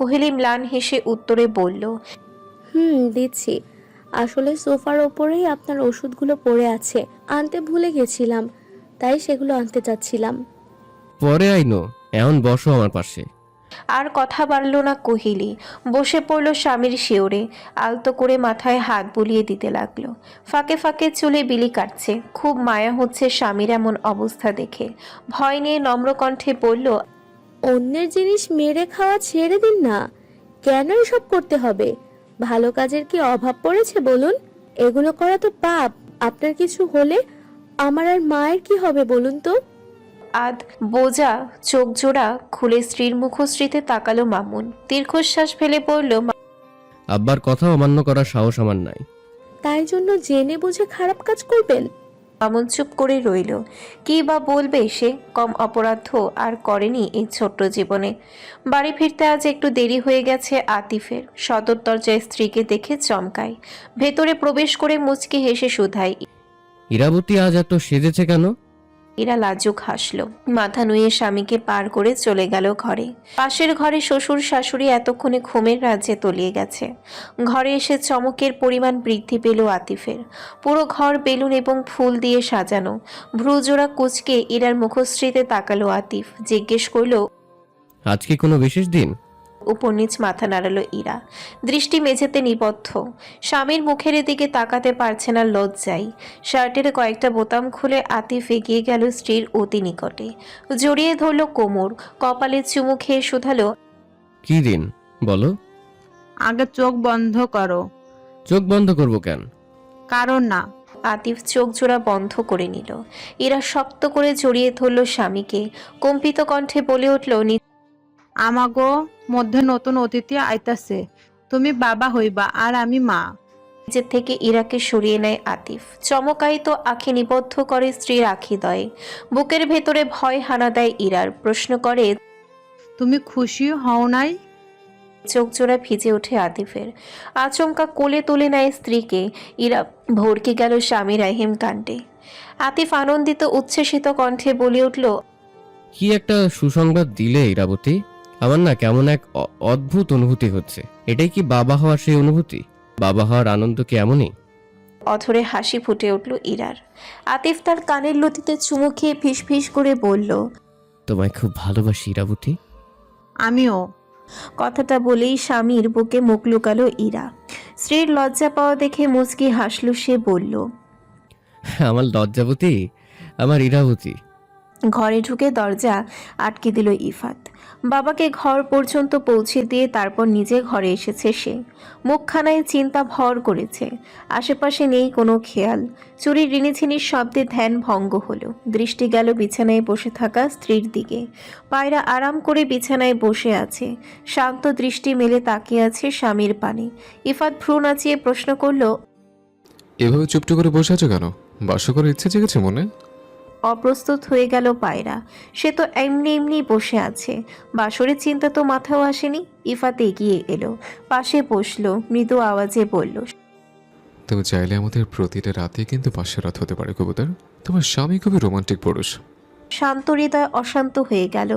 কোহেলি ম্লান হেসে উত্তরে বলল, দিচ্ছি। আসলে সোফার ওপরেই আপনার ওষুধগুলো পড়ে আছে, আনতে ভুলে গেছিলাম, তাই সেগুলো আনতে চাচ্ছিলাম। পরে আইনো, এখন বসো আমার পাশে। আর কথা বাড়ল না কোহেলি, বসে পড়ল স্বামীর শিওরে, আলতো করে মাথায় হাত বুলিয়ে দিতে লাগলো। ফাঁকে ফাঁকে চুলে বিলি কাটছে। খুব মায়া হচ্ছে স্বামীর এমন অবস্থা দেখে। ভয় নিয়ে নম্র কণ্ঠে বলল, অন্যের জিনিস মেরে খাওয়া ছেড়ে দিন না, কেন এসব করতে হবে? ভালো কাজের কি অভাব পড়েছে বলুন? এগুলো করা তো পাপ। আপনার কিছু হলে আমার আর মায়ের কি হবে বলুন তো? আধ বোঝা চোখ জোড়া খুলে স্ত্রীর মুখশ্রীতে তাকালো মামুন। দীর্ঘশ্বাস ফেলে পড়ল, আব্বার কথা অমান্য করার সাহস আমার নাই। তাই জন্য জেনে বুঝে খারাপ কাজ করবেন? মামুন চুপ করে রইল। কি বা বলবে সে? কম অপরাধ আর করেনি এই ছোট্ট জীবনে। বাড়ি ফিরতে আজ একটু দেরি হয়ে গেছে আতিফের। সদর দরজায় স্ত্রীকে দেখে চমকায়। ভেতরে প্রবেশ করে মুচকি হেসে শুধায়। ইরাবতী আজ এত সেজেছে কেন? ইরা লাজুক হাসলো, মাথা নুয়ে স্বামীকে পার করে চলে গেল ঘরে। পাশের ঘরে শ্বশুর শাশুড়ি এতক্ষণে ঘুমের রাজ্যে তলিয়ে গেছে। ঘরে এসে চমকের পরিমাণ বৃদ্ধি পেল আতিফের। পুরো ঘর বেলুন এবং ফুল দিয়ে সাজানো। ভ্রুজোড়া কুচকে ইরার মুখশ্রীতে তাকালো আতিফ, জিজ্ঞেস করল, আজ কি কোনো বিশেষ দিন? উপর নিচ মাথা নাড়ালো ইরা, দৃষ্টি মেঝেতে নিবদ্ধ। স্বামীর মুখের দিকে তাকাতে পারছে না লজ্জায়। শার্টের কয়েকটা বোতাম খুলে আতিফ এগিয়ে গেল স্ত্রীর অতি নিকটে, জড়িয়ে ধরল কোমর, কপালে চুমু খেয়ে শুধালো, কি দিন বলো? আগে চোখ বন্ধ করো। চোখ বন্ধ করব কেন? কারণ না। আতিফ চোখ জোড়া বন্ধ করে নিল। ইরা শক্ত করে জড়িয়ে ধরল স্বামীকে, কম্পিত কণ্ঠে বলে উঠল, আমাগো মধ্যে নতুন অতিথি আইতাছে। তুমি বাবা হইবা আর আমি মা। নিজের থেকে ইরাকে সরিয়ে নেয় আতিফ। চমকায়িত আঁখি নিবদ্ধ করে স্ত্রীর আখিদয়ে। বুকের ভেতরে ভয় হানা দেয় ইরার। প্রশ্ন করে, তুমি খুশি হও নাই? চোখ জোড়া ভিজে ওঠে আতিফের। আচমকা কোলে তুলে নেয় স্ত্রীকে। ইরা ভরকে গেল স্বামীর আহিম কাণ্ডে। আতিফ আনন্দিত উচ্ছ্বসিত কণ্ঠে বলে উঠল, কি একটা সুসংবাদ দিলে ইরাবতী। আমার না কেমন এক অদ্ভুত অনুভূতি হচ্ছে। এটাই কি বাবা হওয়ার সেই অনুভূতি? বাবা হওয়ার আনন্দ কি এমনই? অথরে হাসি ফুটে উঠল ইরার। আতিফ তার কানের লতিতে চুমু খেয়ে ফিস ফিস করে বলল, তোমায় খুব ভালোবাসি ইরাবতী। আমিও। কথাটা বলেই স্বামীর বুকে মুখ লুকালো ইরা। স্ত্রীর লজ্জা পাওয়া দেখে মুচকি হাসল সে, বলল, আমার লজ্জাবতী, আমার ইরাবতী। ঘরে ঢুকে দরজা আটকে দিল ইফাত। বাবাকে ঘর পর্যন্ত পৌঁছে দিয়ে তারপর নিজে ঘরে এসেছে সে। মুখখানায় চিন্তা ভর করেছে। আশেপাশে নেই কোনো খেয়াল। চুরির রিনিঝিনির শব্দে ধ্যান ভঙ্গ হলো। দৃষ্টি গেল বিছানায় বসে থাকা স্ত্রীর দিকে। পায়রা আরাম করে বিছানায় বসে আছে, শান্ত দৃষ্টি মেলে তাকিয়ে আছে স্বামীর পানে। ইফাত ভ্রু নাচিয়ে প্রশ্ন করল, এভাবে চুপটি করে বসে আছো কেন? বাস করার ইচ্ছে জেগেছে মনে? অপ্রস্তুত হয়ে গেল পায়রা। সে তো এমনি এমনি বসে আছে, বাসরের চিন্তা তো মাথাও আসেনি। ইফাত এগিয়ে এলো, পাশে বসলো, মৃদু আওয়াজে বলল, তুমি চাইলে আমাদের প্রতিটা রাতে কিন্তু পাশে রাত হতে পারে কবুতর। তোমার স্বামী খুবই রোমান্টিক পুরুষ। শান্ত হৃদয় অশান্ত হয়ে গেল।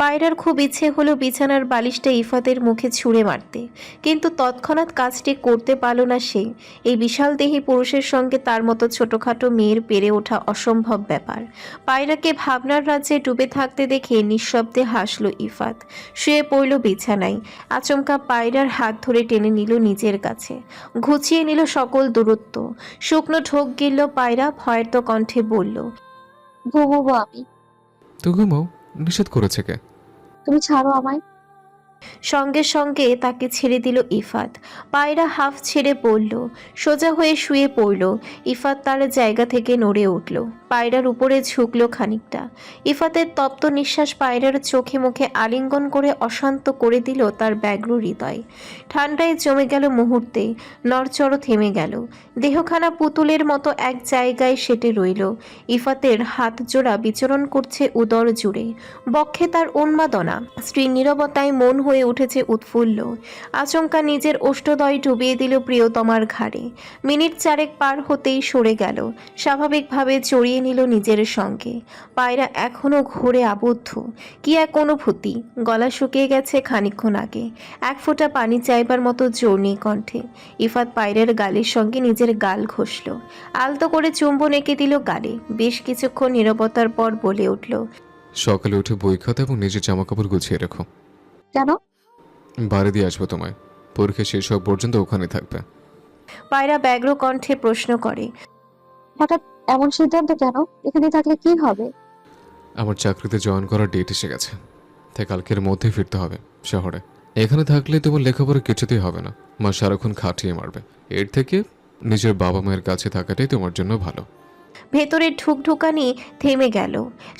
পায়রার খুব ইচ্ছে হলো বিছানার বালিশটা ইফাতের মুখে ছুঁড়ে মারতে, কিন্তু তৎক্ষণাৎ কাজটি করতে পারল না সে। এই বিশাল দেহী পুরুষের সঙ্গে তার মতো ছোটখাটো মেয়ের পেরে ওঠা অসম্ভব ব্যাপার। পায়রাকে ভাবনার রাজ্যে ডুবে থাকতে দেখে নিঃশব্দে হাসল ইফাত। শুয়ে পড়ল বিছানায়। আচমকা পায়রার হাত ধরে টেনে নিল নিজের কাছে, ঘুচিয়ে নিল সকল দূরত্ব। শুকনো ঢোক গিলল পায়রা, ভয়ের তো কণ্ঠে বলল, ঘুমোবো আমি। তো ঘুমাও, নিষেধ করেছে কে? তুমি ছাড়ো আমায়। সঙ্গে সঙ্গে তাকে ছেড়ে দিল ইফাত। পায়রা হাফ ছেড়ে পড়ল, সোজা হয়ে শুয়ে পড়ল। ইফাত তার জায়গা থেকে নড়ে উঠল, পায়রার উপরে ঝুঁকল খানিকটা। ইফাতের তপ্ত নিঃশ্বাস পায়রার চোখে মুখে আলিঙ্গন করে অশান্ত করে দিল তার ব্যগ্র হৃদয়। ঠান্ডায় জমে গেল মুহূর্তে, নড়চড় থেমে গেল। দেহখানা পুতুলের মতো এক জায়গায় সেটে রইল। ইফাতের হাত জোড়া বিচরণ করছে উদর জুড়ে, বক্ষে তার উন্মাদনা। স্ত্রীর নীরবতায় মন হয়ে উঠেছে উৎফুল্ল। আচমকা নিজের ওষ্ঠদয় ডুবিয়ে দিল প্রিয়তমার ঘাড়ে। মিনিট চারেক পার হতেই সরে গেল, স্বাভাবিকভাবে জড়িয়ে নিল নিজের সঙ্গে। পায়রা এখনও ঘোরে আবদ্ধ। কি এক অনুভূতি! গলা শুকিয়ে গেছে খানিকক্ষণ আগে। এক ফোঁটা পানি চাইবার মতো জোর নেই কণ্ঠে। ইফাত পায়রার গালের সঙ্গে নিজের গাল ঘষল, আলতো করে চুম্বন এঁকে দিল গালে। বেশ কিছুক্ষণ নীরবতার পর বলে উঠল, সকালে উঠে বই খাতা এবং নিজের জামাকাপড় গুছিয়ে রেখো। কেন? বাড়ি দিয়ে আসবো তোমায়, পরীক্ষা শেষ হওয়া পর্যন্ত ওখানে থাকবে। পায়রা ব্যগ্র কণ্ঠে প্রশ্ন করে, হঠাৎ এমন সিদ্ধান্ত কেন? এখানে থাকলে কি হবে? আমার চাকরিতে জয়েন করার ডেট এসে গেছে, তাই কালকের মধ্যেই ফিরতে হবে শহরে। এখানে থাকলে তোমার লেখাপড়া কিছুতেই হবে না, মা সারাক্ষণ খাটিয়ে মারবে। এর থেকে নিজের বাবা মায়ের কাছে থাকাটাই তোমার জন্য ভালো। ভেতরের ঢুকঢুকানি থেমে গেল।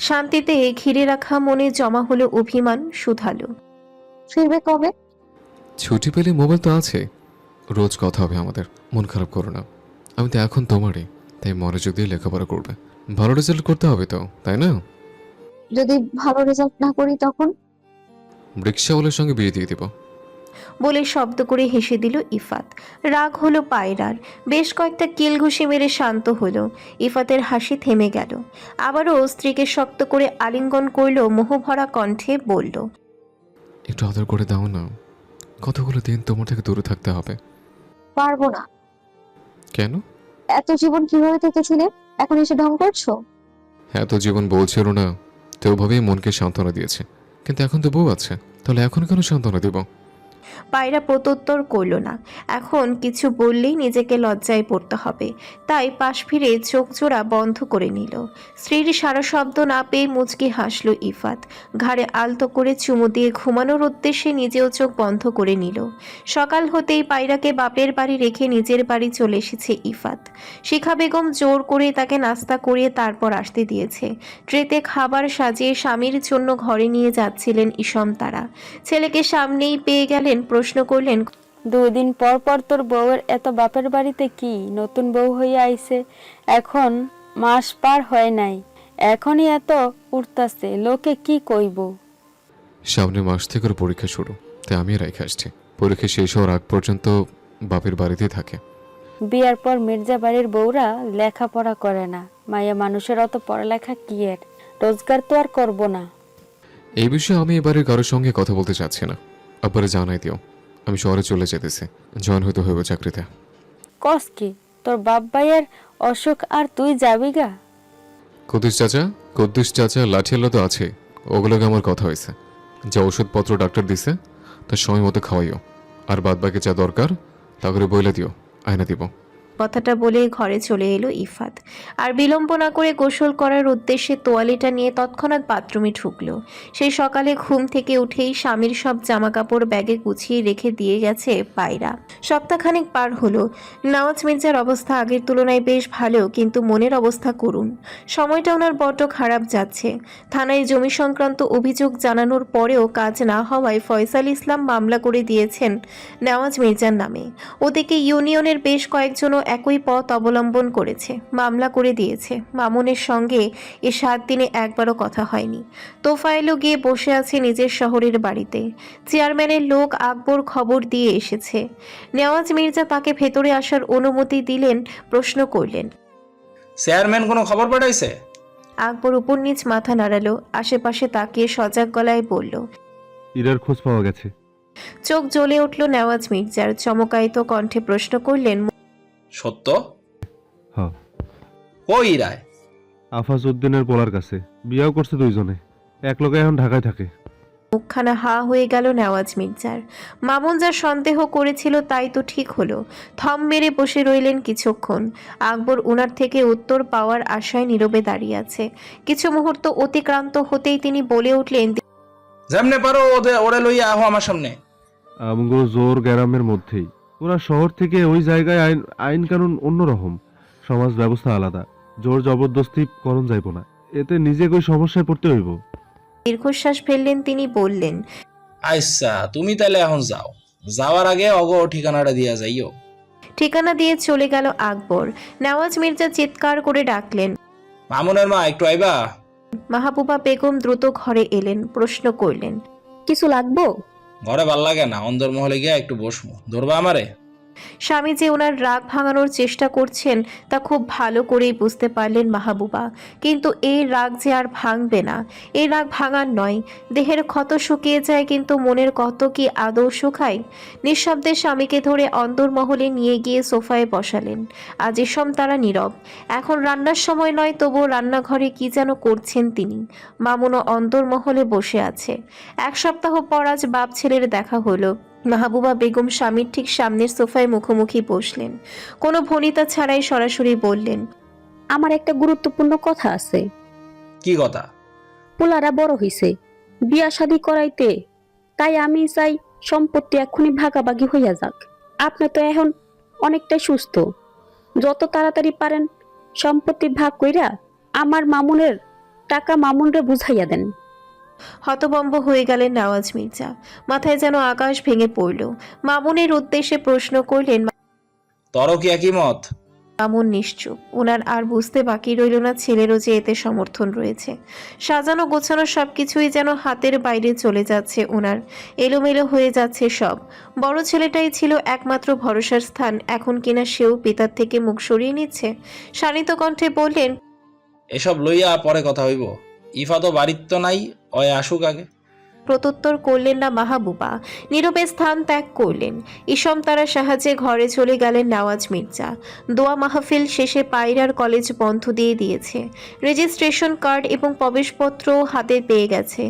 শান্তিতে ঘিরে রাখা মনে জমা হলো অভিমান শুধালো, ফিরবে কবে? ছুটি পেলে মোবাইল তো আছে, রোজ কথা হবে আমাদের। মন খারাপ করো না, আমি তো এখন তোমারই, তাই মনোযোগ দিয়ে লেখাপড়া করবে। ভালো রেজাল্ট করতে হবে তো, তাই না? যদি ভালো রেজাল্ট না করি তখন? রিক্সাওয়ালার সঙ্গে বিয়ে দিয়ে দিব। বলে শব্দ করে হেসে দিল ইফাত। রাগ হলো পায়রার। বেশ কয়েকটা কিল ঘুষি মেরে শান্ত হলো। ইফাতের হাসি থেমে গেল। আবারও স্ত্রীকে শক্ত করে আলিঙ্গন করল, মোহভরা কণ্ঠে বলল, একটু আদর করে দাও না, কতগুলো দিন তোমার থেকে দূরে থাকতে হবে। পারবো না। কেন? এত জীবন কিভাবে থেকেছিলে, এখন এসে ঢং করছো? এত জীবন বলছিল না, তো ওভাবেই মনকে সান্ত্বনা দিয়েছে। কিন্তু এখন তো বউ আছে, তাহলে এখন কেন সান্ত্বনা দিব? পায়রা প্রত্যুত্তর করল না। এখন কিছু বললেই নিজেকে লজ্জায় পড়তে হবে, তাই পাশ ফিরে চোখ জোড়া বন্ধ করে নিল। স্ত্রীর সারা শব্দ না পেয়ে মুচকি হাসল ইফাত। ঘাড়ে আলতো করে চুমু দিয়ে ঘুমানোর উদ্দেশ্যে নিজেও চোখ বন্ধ করে নিল। সকাল হতেই পায়রাকে বাপের বাড়ি রেখে নিজের বাড়ি চলে এসেছে ইফাত। শিখা বেগম জোর করে তাকে নাস্তা করিয়ে তারপর আসতে দিয়েছে। ট্রেতে খাবার সাজিয়ে স্বামীর জন্য ঘরে নিয়ে যাচ্ছিলেন ইসম তারা। ছেলেকে সামনেই পেয়ে গেলেন, প্রশ্ন করলেন, 2 দিন পর পর তোর বউয়ের এত বাপের বাড়িতে কি? নতুন বউ হয়ে আইছে, এখন মাস পার হয় নাই, এখনই এত উঠতাছে, লোকে কি কইব? সামনের মাস থেকে ওর পরীক্ষা শুরু, তাই আমি রেখে আসছি। পরীক্ষা শেষ হওয়ার আগ পর্যন্ত বাপের বাড়িতেই থাকে। বিয়ার পর মির্জা বাড়ির বউরা লেখাপড়া করে না, মায়া মানুষের অত পড়ালেখা কি এর? রোজগার তো আর করবো না। এই বিষয়ে আমি এবারে কারোর সঙ্গে কথা বলতে চাচ্ছি না। আব্বারে জানাই দিও আমি শহরে চলে যেতেছি, জয়েন হতে হইব চাকরিতে। কস কি তোর বাপ ভাইয়ের অসুখ আর তুই যাবি গা? কুদ্দুস চাচা লাঠিয়াল্লা তো আছে, ওগুলোকে আমার কথা হয়েছে। যা ওষুধপত্র ডাক্তার দিছে তার সময় মতো খাওয়াইও, আর বাদ বাকি যা দরকার তা করে বইলে দিও, আয়না দিব। কথাটা বলে ঘরে চলে এলো ইফাত। আর বিলম্ব না করে গোসল করার উদ্দেশ্যে তোয়ালিটা নিয়ে তৎক্ষণাৎ বাথরুমে ঢুকলো। সেই সকালে ঘুম থেকে উঠেই স্বামীর সব জামাকাপড় ব্যাগে গুছিয়ে রেখে দিয়ে গেছে পায়রা। সপ্তাহখানেক পার হলো। নওয়াজ মির্জার অবস্থা আগের তুলনায় বেশ ভালো, কিন্তু মনের অবস্থা করুণ। সময়টা ওনার বড্ড খারাপ যাচ্ছে। থানায় জমি সংক্রান্ত অভিযোগ জানানোর পরেও কাজ না হওয়ায় ফয়সাল ইসলাম মামলা করে দিয়েছেন নওয়াজ মির্জার নামে। ওদিকে ইউনিয়নের বেশ কয়েকজনও একই পথ অবলম্বন করেছে, মামলা করে দিয়েছে। মামুনের সঙ্গে এ 7 দিনে একবারও কথা হয়নি। তোফায়েলও গিয়ে বসে আছে নিজের শহরের বাড়িতে। চেয়ারম্যানের লোক আকবর খবর দিয়ে এসেছে। নেওয়াজ মির্জা তাকে ভেতরে আসার অনুমতি দিলেন, প্রশ্ন করলেন, চেয়ারম্যান কোনো খবর পাঠাইছে? আকবর উপর নিচ মাথা নাড়ালো, আশেপাশে তাকিয়ে সজাগ গলায় বলল, ইরার খোঁজ পাওয়া গেছে। চোখ জ্বলে উঠল নেওয়াজ মির্জার। চমকায়িত কণ্ঠে প্রশ্ন করলেন, সত্য? হ্যাঁ, কই রায়? আফাজ উদ্দিনের পোলার কাছে বিয়াও করছে 2 জনে, এক লোকে এখন ঢাকায় থাকে। মুখখানা হা হয়ে গেল নেওয়াজ মির্জার। মামুন যা সন্দেহ করেছিল তাই তো ঠিক হলো। থম মেরে বসে রইলেন কিছুক্ষণ। আকবর উনার থেকে উত্তর পাওয়ার আশায় নীরবে দাঁড়িয়ে আছে। কিছু মুহূর্ত অতিক্রান্ত হতেই তিনি বলে উঠলেন, যেমনে পারো ওরে লইয়া আহো আমার সামনে। আমগো জোর গ্রামের মধ্যেই, ওরা শহর থেকে ওই জায়গায় আইন কানুন অন্যরকম, সমাজ ব্যবস্থা আলাদা, জোর জবরদস্তি করণ যাইব না, এতে নিজে কই সমস্যায় পড়তে হইব। দীর্ঘশ্বাস ফেললেন তিনি, বললেন, আচ্ছা তুমি তাহলে এখন যাও, যাওয়ার আগে অগো ঠিকানাটা দিয়া যাইও। ঠিকানা দিয়ে চলে গেল আকবর। নেওয়াজ মির্জা চিৎকার করে ডাকলেন, মামুনের মা একটু আইবা। মাহবুবা বেগম দ্রুত ঘরে এলেন, প্রশ্ন করলেন, কিছু লাগবো? ঘরে ভাল লাগে না, অন্দরমহলে গিয়া একটু বসমু। ধরবা আমারে? স্বামী যে ওনার রাগ ভাঙানোর চেষ্টা করছেন তা খুব ভালো করেই বুঝতে পারলেন মাহবুবা, কিন্তু এই রাগ যে আর ভাঙবে না। এই রাগ ভাঙার নয়, দেহের ক্ষত শুকিয়ে যায় কিন্তু মনের কত কি আদৌ শুকায়। নিঃশব্দে স্বামীকে ধরে অন্দরমহলে নিয়ে গিয়ে সোফায় বসালেন। আজ এসম তারা নীরব। এখন রান্নার সময় নয়, তবুও রান্নাঘরে কি যেন করছেন তিনি। মামুনও অন্দরমহলে বসে আছে। এক সপ্তাহ পর আজ বাপ ছেলের দেখা হলো। মাহবুবা বেগম স্বামীর ঠিক সামনের সোফায় মুখোমুখি বসলেন। কোনো ভনিতা ছাড়াই সরাসরি বললেন, আমার একটা গুরুত্বপূর্ণ কথা আছে। কি কথা? পোলারা বড় হইছে, বিয়া শাদি করাইতে, তাই আমি চাই সম্পত্তি এক্ষুনি ভাগাভাগি হইয়া যাক। আপনি তো এখন অনেকটাই সুস্থ, যত তাড়াতাড়ি পারেন সম্পত্তি ভাগ কইরা আমার মামুনের টাকা মামুনরে বুঝাইয়া দেন। হতভম্ব হয়ে গেলেন নওয়াজ মির্জা। মাথায় যেন আকাশ ভেঙে পড়ল। মামুনের উদ্দেশ্যে প্রশ্ন করলেন। তরও কি একই মত? মামুন নিশ্চুপ। ওনার আর বুঝতে বাকি রইল না ছেলেরও যে এতে সমর্থন রয়েছে। সাজানো গোছানো সবকিছুই যেন হাতের বাইরে চলে যাচ্ছে ওনার। এলোমেলো হয়ে যাচ্ছে সব। বড় ছেলেটাই ছিল একমাত্র ভরসার স্থান, এখন কিনা সেও পিতার থেকে মুখ সরিয়ে নিচ্ছে। শানিত কণ্ঠে বললেন, এসব লইয়া পরে কথা হইব। ইফা তো বাড়ির তো নাই, অয় আসুক আগে। প্রত্যুত্তর করলেন না মাহবুবা। নীরবে স্থান ত্যাগ করলেন। ইসম তারা সাহায্যে ঘরে চলে গেলেন নওয়াজ মির্জা। দোয়া মাহফিল শেষে পায়রার কলেজ বন্ধ দিয়ে দিয়েছে। রেজিস্ট্রেশন কার্ড এবং প্রবেশপত্রও হাতে পেয়ে গেছে।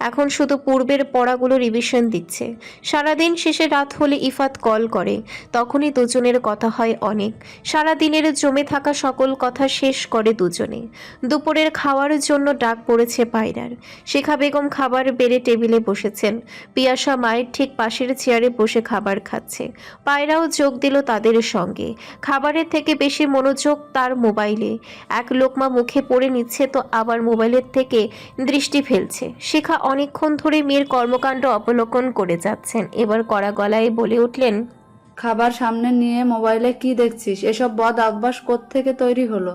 এখন শুধু পূর্বের পড়াগুলো রিভিশন দিচ্ছে। সারাদিন শেষে রাত হলে ইফাত কল করে। তখনই দুজনের কথা হয় অনেক। সারাদিনের জমে থাকা সকল কথা শেষ করে দুজনে। দুপুরের খাওয়ার জন্য ডাক পড়েছে পায়রার। শিখা বেগম খাবার বেড়ে টেবিলে বসেছেন। পিয়াসা মায়ের ঠিক পাশের চেয়ারে বসে খাবার খাচ্ছে। পায়রাও যোগ দিল তাদের সঙ্গে। খাবারের থেকে বেশি মনোযোগ তার মোবাইলে। এক লোকমা মুখে পড়ে নিচ্ছে তো আবার মোবাইলের থেকে দৃষ্টি ফেলছে। শিখা অনেকক্ষণ ধরে মেয়ের কর্মকাণ্ড অবলোকন করে যাচ্ছেন। এবার কড়া গলায় বলে উঠলেন, খাবার সামনে নিয়ে মোবাইলে কি দেখছিস? এসব বদ অভ্যাস কোত্থেকে তৈরি হলো?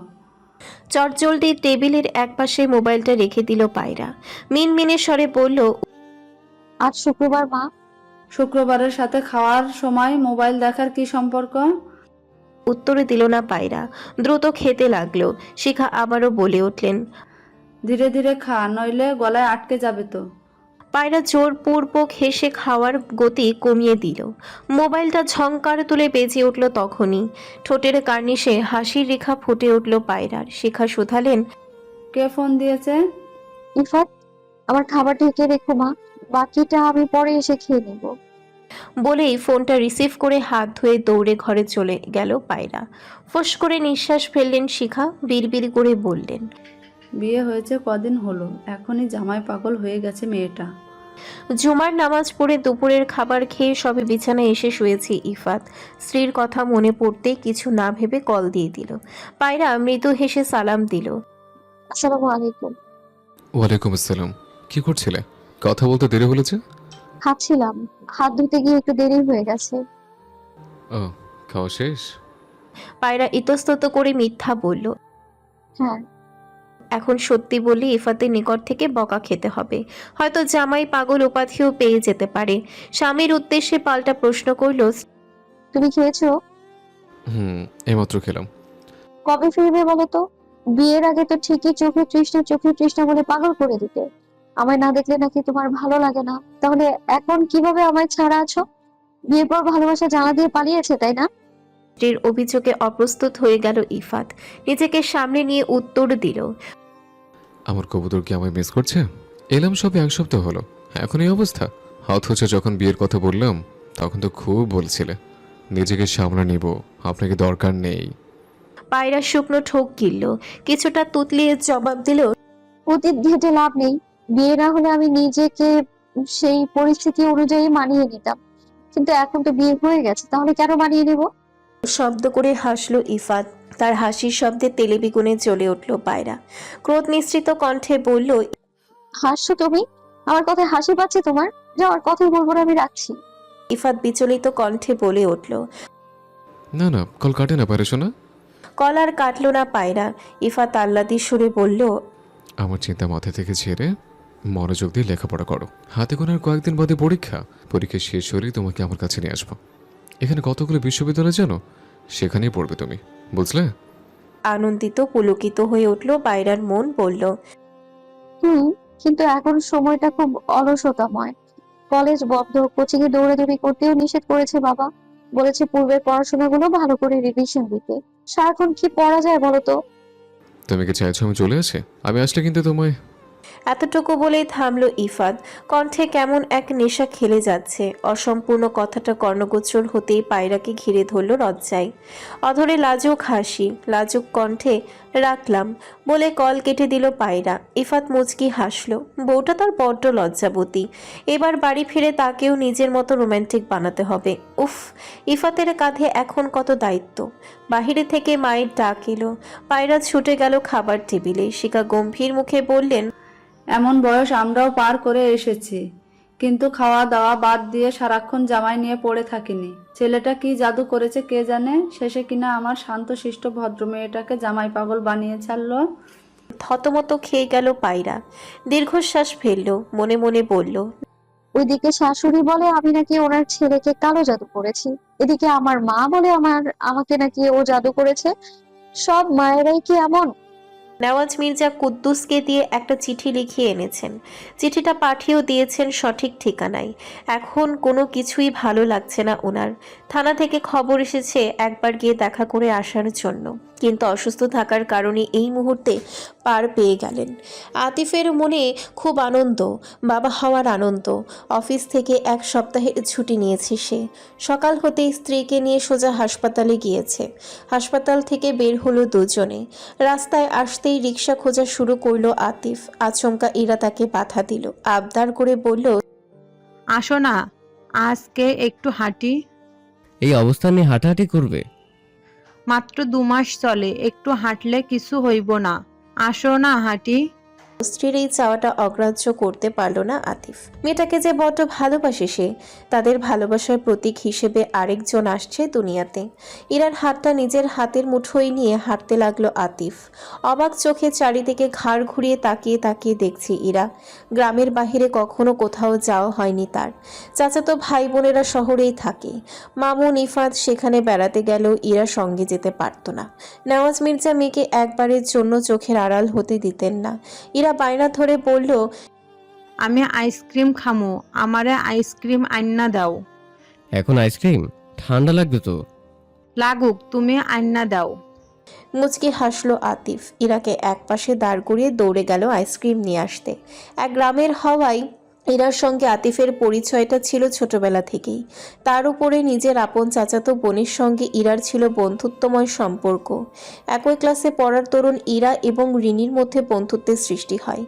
চটজলদি টেবিলের একপাশে মোবাইলটা রেখে দিল পায়রা। মিনমিনে স্বরে বলল, আজ শুক্রবার মা। শুক্রবারের সাথে খাওয়ার সময় মোবাইল দেখার কি সম্পর্ক? উত্তরে দিল না পায়রা। দ্রুত খেতে লাগলো। শিখা আবারও বলে উঠলেন, ধীরে ধীরে খা, নইলে গলায় আটকে যাবে তো। পায়রা জোরপূর্বক হেসে খাওয়ার গতি কমিয়ে দিল। মোবাইলটা ঝংকার তুলে বেজে উঠল তখনই। ঠোঁটের কার্নিশে হাসির রেখা ফুটে উঠল পায়রার। শিখা শুধালেন, কে ফোন দিয়েছে? ইফাত, আমার খাবার ঢেকে রেখো মা, বাকিটা আমি পরে এসে খেয়ে নেব। বলেই ফোনটা রিসিভ করে হাত ধুয়ে দৌড়ে ঘরে চলে গেল পায়রা। ফোঁস করে নিঃশ্বাস ফেললেন শিখা। বিড়বিড় করে বললেন, বিয়ে হয়েছে কদিন হলো, এখনই জামাই পাগল হয়ে গেছে মেয়েটা। জুমার নামাজ পড়ে দুপুরের খাবার খেয়ে সবে বিছানায় এসে শুয়েছে ইফাত। স্ত্রীর কথা মনে পড়তে কিছু না ভেবে কল দিয়ে দিল। পায়রা মৃদু হেসে সালাম দিল। আসসালামু আলাইকুম। ওয়ালাইকুম আসসালাম। কি করছিলে? কথা বলতে দেরি হলো যে? খাচ্ছিলাম, হাত ধুতে গিয়ে একটু দেরি হয়ে গেছে। ও, খাওয়া শেষ? পায়রা ইতস্তত করে মিথ্যা বলল। হ্যাঁ। এখন সত্যি বললে ইফাতের নিকট থেকে বকা খেতে হবে। হয়তো জামাই পাগল উপাধিও পেয়ে যেতে পারে। স্বামীর উদ্দেশ্যে পাল্টা প্রশ্ন করল, তুমি খেয়েছো? এইমাত্র খেলাম। কবে ফিরবে বলো তো? বিয়ের আগে তো ঠিকই চোখে তৃষ্ণা বলে পাগল করে দিতে। আমায় না দেখলে নাকি তোমার ভালো লাগে না, তাহলে এখন কিভাবে আমায় ছাড়া আছো? বিয়ের পর ভালোবাসা জানা দিয়ে পালিয়েছে, তাই না? স্ত্রীর অভিযোগে অপ্রস্তুত হয়ে গেল ইফাত। নিজেকে সামনে নিয়ে উত্তর দিল, আমার কবুতর কি আমায় মিস করছে? এলাম সবে এক সপ্তাহ হলো, এখন এই অবস্থা। অথচ যখন বিয়ের কথা বললাম তখন তো খুব বলছিলে নিজেকে সামনে নিব, আপনাকে দরকার নেই। পায়রা শুকনো ঠোক গিলল। কিছুটা তুতলিয়ে জবাব দিল, অতীত ঘেটে লাভ নেই। বিয়ে না হলে আমি নিজেকে সেই পরিস্থিতি অনুযায়ী মানিয়ে নিতাম, কিন্তু এখন তো বিয়ে হয়ে গেছে, তাহলে কেন মানিয়ে নেব? শব্দ করে হাসল ইফাত। তার হাসির শব্দে তেলে বেগুনে জ্বলে উঠল পায়রা। ক্রোধ মিশ্রিত কণ্ঠে বলল, হাসছো তুমি? আমার কথায় হাসি পাচ্ছে তোমার? যাওয়ার কথাই বলবো না, আমি রাখছি। ইফাত বিচলিত কণ্ঠে বলে উঠল। না না, কল কাটে না পারে শোনা। কল আর কাটল না পায়রা। ইফাত আহ্লাদি সুরে বলল, আমার চিন্তা মাথা থেকে ছেড়ে মনোযোগ দিয়ে লেখাপড়া করো। হাতে গোনার কয়েকদিন বাদে পরীক্ষা। পরীক্ষা শেষ হলেই তোমাকে আমার কাছে নিয়ে আসবো। এখানে কতগুলো বিশ্ববিদ্যালয় জানো, সেখানেই পড়বে তুমি, বুঝলে? আনন্দিত পুলকিত হয়ে উঠল পায়রার মন। বলল, কিন্তু এখন সময়টা খুব অলসতাময়। কলেজ বন্ধ, কোচিং এ দৌড়াদৌড়ি করতেও নিষেধ করেছে বাবা। বলেছে পূর্বের পড়াশোনাগুলো ভালো করে রিভিশন দিতে। সারাক্ষণ কি পড়া যায় বলো তো? তুমি কি চাইছো আমি চলে আসি? আমি আসলে কিন্তু তোমায়। এতটুকু বলেই থামল ইফাত। কণ্ঠে কেমন এক নেশা খেলে যাচ্ছে। অসম্পূর্ণ কথাটা কর্ণগোচর হতেই পায়রাকে ঘিরে ধরল লজ্জায়। অধরে লাজুক হাসি, লাজুক কণ্ঠে রাখলাম বলে কল কেটে দিল পায়রা। ইফাত মুচকি হাসল। বউটা তার বড্ড লজ্জাবতী। এবার বাড়ি ফিরে তাকেও নিজের মতো রোমান্টিক বানাতে হবে। উফ, ইফাতের কাঁধে এখন কত দায়িত্ব। বাহিরে থেকে মায়ের ডাক এলো। পায়রা ছুটে গেল খাবার টেবিলে। শিখা গম্ভীর মুখে বললেন, এমন বয়স আমরাও পার করে এসেছি, কিন্তু খাওয়া দাওয়া বাদ দিয়ে সারাক্ষণ জামাই নিয়ে পড়ে থাকিনি। ছেলেটা কি জাদু করেছে কে জানে, শেষে কিনা আমার শান্তশিষ্ট ভদ্র মেয়েটাকে জামাই পাগল বানিয়ে ছাড়লো। থতমত খেয়ে গেল পায়রা। দীর্ঘশ্বাস ফেলল। মনে মনে বলল, ওইদিকে শাশুড়ি বলে আমি নাকি ওনার ছেলেকে কালো জাদু করেছি, এদিকে আমার মা বলে আমাকে নাকি ও জাদু করেছে। সব মায়েরাই কি এমন? নেওয়াজ মির্জা কুদ্দুসকে দিয়ে একটা চিঠি লিখিয়ে এনেছেন। চিঠিটা পাঠিয়েও দিয়েছেন সঠিক ঠিকানায়। এখন কোনো কিছুই ভালো লাগছে না ওনার। থানা থেকে খবর এসেছে একবার গিয়ে দেখা করে আসার জন্য, কিন্তু অসুস্থ থাকার কারণে এই মুহূর্তে পার পেয়ে গেলেন। আতিফের মনে খুব আনন্দ, বাবা হওয়ার আনন্দ। অফিস থেকে 1 সপ্তাহের ছুটি নিয়েছে সে। সকাল হতেই স্ত্রীকে নিয়ে সোজা হাসপাতালে গিয়েছে। হাসপাতাল থেকে বের হলো দুজনে। রাস্তায় আসতেই রিক্সা খোঁজা শুরু করলো আতিফ। আচমকা ইরা তাকে বাধা দিল। আবদার করে বলল, আসো না, আজকে একটু হাঁটি। এই অবস্থা নিয়ে হাঁটাহাঁটি করবে? মাত্র 2 মাস চলে, একটু হাঁটলে কিছু হইব না। আসো না হাঁটি। স্ত্রীর এই চাওয়াটা অগ্রাহ্য করতে পারল না আতিফ। মেয়েটাকে যে বড্ড ভালোবাসে সে। তাদের ভালোবাসার প্রতীক হিসেবে আরেকজন আসছে দুনিয়াতে। ইরার হাতটা নিজের হাতের মুঠোয় নিয়ে হাঁটতে লাগলো আতিফ। অবাক চোখে চারিদিকে ঘাড় ঘুরিয়ে তাকিয়ে তাকিয়ে দেখছি ইরা। গ্রামের বাহিরে কখনো কোথাও যাওয়া হয়নি তার। চাচাতো ভাই বোনেরা শহরেই থাকে। মামুন ইফাত সেখানে বেড়াতে গেলেও ইরা সঙ্গে যেতে পারত না। নেওয়াজ মির্জা মেয়েকে একবারের জন্য চোখের আড়াল হতে দিতেন না। ইরা বায়না ধরে বলল, আমি আইসক্রিম খামু, আমারে আইসক্রিম আইনা দাও। এখন আইসক্রিম? ঠান্ডা লাগবে তো। লাগুক, তুমি আইনা দাও। মুচকি হাসলো আতিফ। ইরাকে একপাশে দাঁড় করিয়ে দৌড়ে গেল আইসক্রিম নিয়ে আসতে। এক গ্রামের হওয়ায় ইরার সঙ্গে আতিফের পরিচয়টা ছিল ছোটবেলা থেকেই। তার উপরে নিজের আপন চাচাতো বোনের সঙ্গে ইরার ছিল বন্ধুত্বময় সম্পর্ক। একই ক্লাসে পড়ার দরুন ইরা এবং রিনির মধ্যে বন্ধুত্বের সৃষ্টি হয়,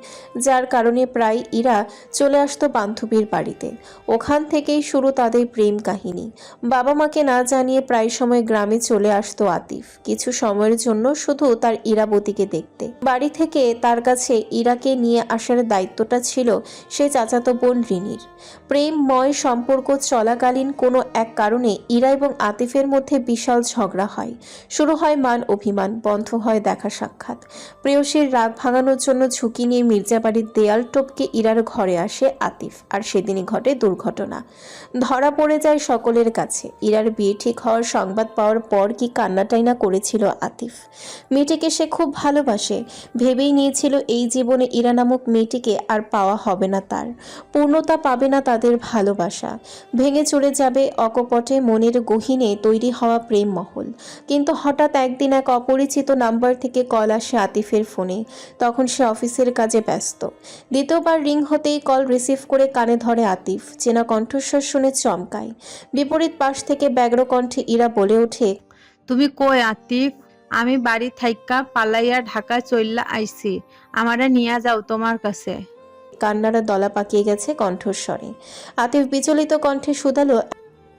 যার কারণে প্রায় ইরা চলে আসতো বান্ধবীর বাড়িতে। ওখান থেকেই শুরু তাদের প্রেম কাহিনী। বাবা মাকে না জানিয়ে প্রায় সময় গ্রামে চলে আসতো আতিফ, কিছু সময়ের জন্য শুধু তার ইরাবতীকে দেখতে। বাড়ি থেকে তার কাছে ইরাকে নিয়ে আসার দায়িত্বটা ছিল সে চাচাতো বোন রিনির। প্রেমময় সম্পর্ক চলাকালীন কোনো এক কারণে ইরা এবং আতিফের মধ্যে বিশাল ঝগড়া হয়। শুরু হয় মান অভিমান, বন্ধ হয় দেখা সাক্ষাৎ। প্রেয়সীর রাগ ভাঙানোর জন্য ঝুঁকি নিয়ে মির্জাবাড়ির দেয়াল টপকে ইরার ঘরে আসে আতিফ। আর সেদিনই ঘটে দুর্ঘটনা। ধরা পড়ে যায় সকলের কাছে। ইরার বিয়ে ঠিক হওয়ার সংবাদ পাওয়ার পর কি কান্নাটাই না করেছিল আতিফ। মেয়েটিকে সে খুব ভালোবাসে। ভেবেই নিয়েছিল এই জীবনে ইরা নামক মেয়েটিকে আর পাওয়া হবে না তার। পূর্ণতা পাবে না তাদের ভালোবাসা। ভেঙে চলে যাবে অকপটে মনের গহীনে তৈরি হওয়া প্রেম মহল। কিন্তু হঠাৎ একদিন এক অপরিচিত নাম্বার থেকে কল আসে আতিফের ফোনে। তখন সে অফিসের কাজে ব্যস্ত। দ্বিতীয়বার রিং হতেই কল রিসিভ করে কানে ধরে আতিফ। চেনা কণ্ঠস্বর শুনে চমকায়। বিপরীত পাশ থেকে ব্যগ্র কণ্ঠে ইরা বলে ওঠে, তুমি কই আতিফ? আমি বাড়ি থাইকা পালাইয়া ঢাকা চইল্লা আইছি, আমারে নিয়া যাও তোমার কাছে। কান্নারা দলা পাকিয়ে গেছে কণ্ঠস্বরে। আতিফ বিচলিত কণ্ঠে শুধালো,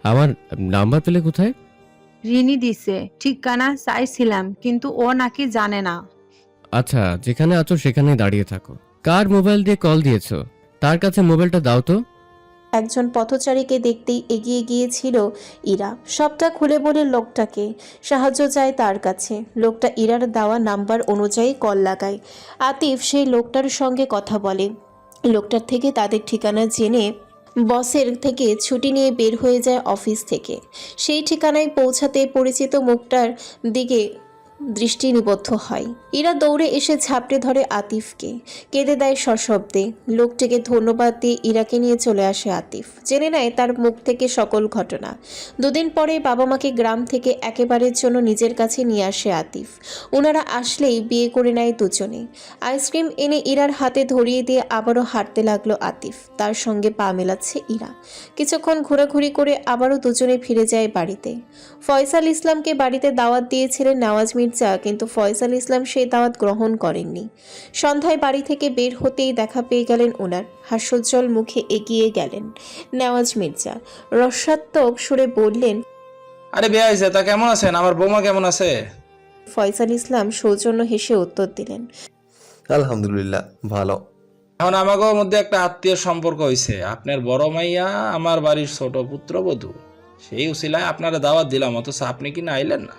আমার নাম্বার পেলে কোথায়? রিনি দিছে, ঠিকানা চাইছিলাম, কিন্তু ও নাকি জানে না। আচ্ছা, যেখানে আছো সেখানেই দাঁড়িয়ে থাকো। কার মোবাইল দিয়ে কল দিয়েছো? তার কাছে মোবাইলটা দাও তো। একজন পথচারীকে দেখতেই এগিয়ে গিয়েছিল ইরা। সবটা খুলে বলে লোকটাকে সাহায্য চায় তার কাছে। লোকটা ইরার দেওয়া নাম্বার অনুযায়ী কল লাগায়। আতিফ সেই লোকটার সঙ্গে কথা বলে। লোকটার থেকে তাদের ঠিকানা জেনে বসের থেকে ছুটি নিয়ে বের হয়ে যায় অফিস থেকে। সেই ঠিকানায় পৌঁছাতে পরিচিত মুখটার দিকে দৃষ্টি নিবদ্ধ হয়। ইরা দৌড়ে এসে ঝাপটে ধরে আতিফকে, কেঁদে দেয় সশব্দে। লোকটিকে ধন্যবাদ দিয়ে ইরাকে নিয়ে চলে আসে আতিফ, জেনে নেয় তার মুখ থেকে সকল ঘটনা। দুদিন পরে বাবা মাকে গ্রাম থেকে একেবারের জন্য নিজের কাছে নিয়ে আসে আতিফ। ওনারা আসলেই বিয়ে করে নেয় দুজনে। আইসক্রিম এনে ইরার হাতে ধরিয়ে দিয়ে আবারও হাঁটতে লাগলো আতিফ, তার সঙ্গে পা মেলাচ্ছে ইরা। কিছুক্ষণ ঘোরাঘুরি করে আবারও দুজনে ফিরে যায় বাড়িতে। ফয়সাল ইসলামকে বাড়িতে দাওয়াত দিয়েছিলেন নওয়াজ মির্জা, কিন্তু ফয়সাল ইসলাম সেই দাওয়াত গ্রহণ করেননি। সন্ধ্যায় বাড়ি থেকে বের হতেই দেখা পেয়ে গেলেন ওনার। হাস্যোজ্জ্বল মুখে এগিয়ে গেলেন নওয়াজ মির্জা, রসাত্মক সুরে বললেন, আরে বিয়ে হয়েছে, তা কেমন আছেন? আমার বৌমা কেমন আছে? ফয়সাল ইসলাম সৌজন্য হেসে উত্তর দিলেন, আলহামদুলিল্লাহ ভালো। এখন আমাদের মধ্যে একটা আত্মীয় সম্পর্ক হয়েছে। আপনার বড় মাইয়া আমার বাড়ির ছোট পুত্রবধূ, সেই উসিলায় আপনারা দাওয়াত দিলাম, অথচ আপনি কি না আইলেন না?